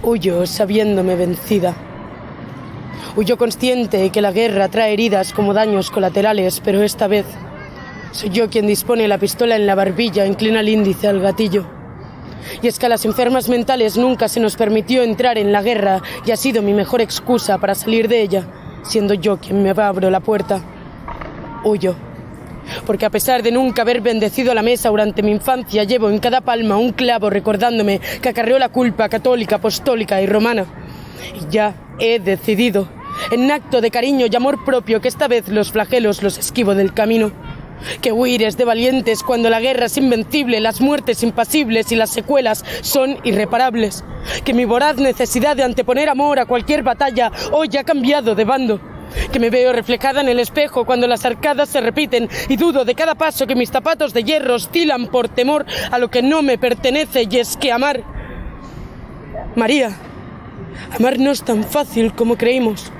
Huyo sabiéndome vencida. Huyo consciente de que la guerra trae heridas como daños colaterales, pero esta vez soy yo quien dispone la pistola en la barbilla, inclina el índice al gatillo. Y es que a las enfermas mentales nunca se nos permitió entrar en la guerra y ha sido mi mejor excusa para salir de ella, siendo yo quien me abro la puerta. Huyo. Porque a pesar de nunca haber bendecido la mesa durante mi infancia, llevo en cada palma un clavo recordándome que acarreó la culpa católica, apostólica y romana. Y ya he decidido, en acto de cariño y amor propio, que esta vez los flagelos los esquivo del camino. Que huir es de valientes cuando la guerra es invencible, las muertes impasibles y las secuelas son irreparables. Que mi voraz necesidad de anteponer amor a cualquier batalla hoy ha cambiado de bando. Que me veo reflejada en el espejo cuando las arcadas se repiten y dudo de cada paso que mis zapatos de hierro oscilan por temor a lo que no me pertenece, y es que amar... María, amar no es tan fácil como creímos.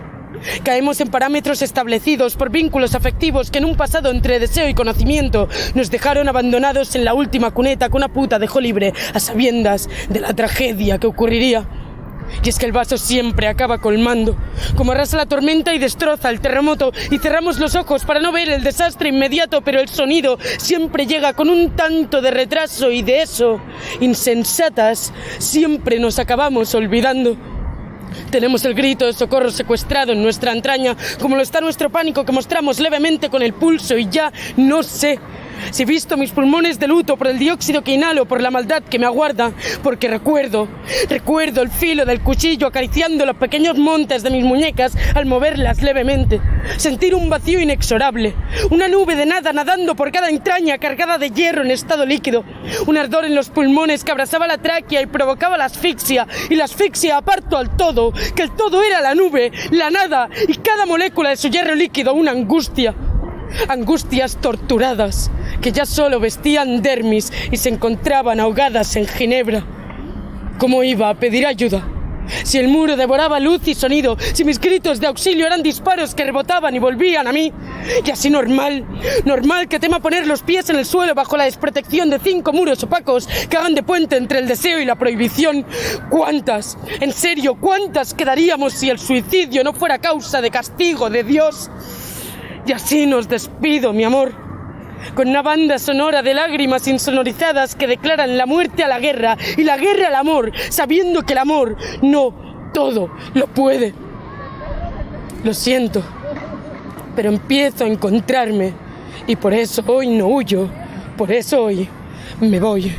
Caemos en parámetros establecidos por vínculos afectivos que en un pasado entre deseo y conocimiento nos dejaron abandonados en la última cuneta que una puta dejó libre a sabiendas de la tragedia que ocurriría. Y es que el vaso siempre acaba colmando, como arrasa la tormenta y destroza el terremoto, y cerramos los ojos para no ver el desastre inmediato, pero el sonido siempre llega con un tanto de retraso y de eso, insensatas, siempre nos acabamos olvidando. Tenemos el grito de socorro secuestrado en nuestra entraña, como lo está nuestro pánico que mostramos levemente con el pulso, y ya no sé si he visto mis pulmones de luto por el dióxido que inhalo, por la maldad que me aguarda, porque recuerdo el filo del cuchillo acariciando los pequeños montes de mis muñecas al moverlas levemente, sentir un vacío inexorable, una nube de nada nadando por cada entraña cargada de hierro en estado líquido, un ardor en los pulmones que abrazaba la tráquea y provocaba la asfixia, y la asfixia aparto al todo, que el todo era la nube, la nada, y cada molécula de su hierro líquido una angustia. Angustias torturadas, que ya solo vestían dermis y se encontraban ahogadas en ginebra. ¿Cómo iba a pedir ayuda? Si el muro devoraba luz y sonido, si mis gritos de auxilio eran disparos que rebotaban y volvían a mí. Y así normal que tema poner los pies en el suelo bajo la desprotección de 5 muros opacos que hagan de puente entre el deseo y la prohibición. ¿Cuántas? En serio, ¿cuántas quedaríamos si el suicidio no fuera causa de castigo de Dios? Y así nos despido, mi amor, con una banda sonora de lágrimas insonorizadas que declaran la muerte a la guerra y la guerra al amor, sabiendo que el amor no todo lo puede. Lo siento, pero empiezo a encontrarme y por eso hoy no huyo, por eso hoy me voy.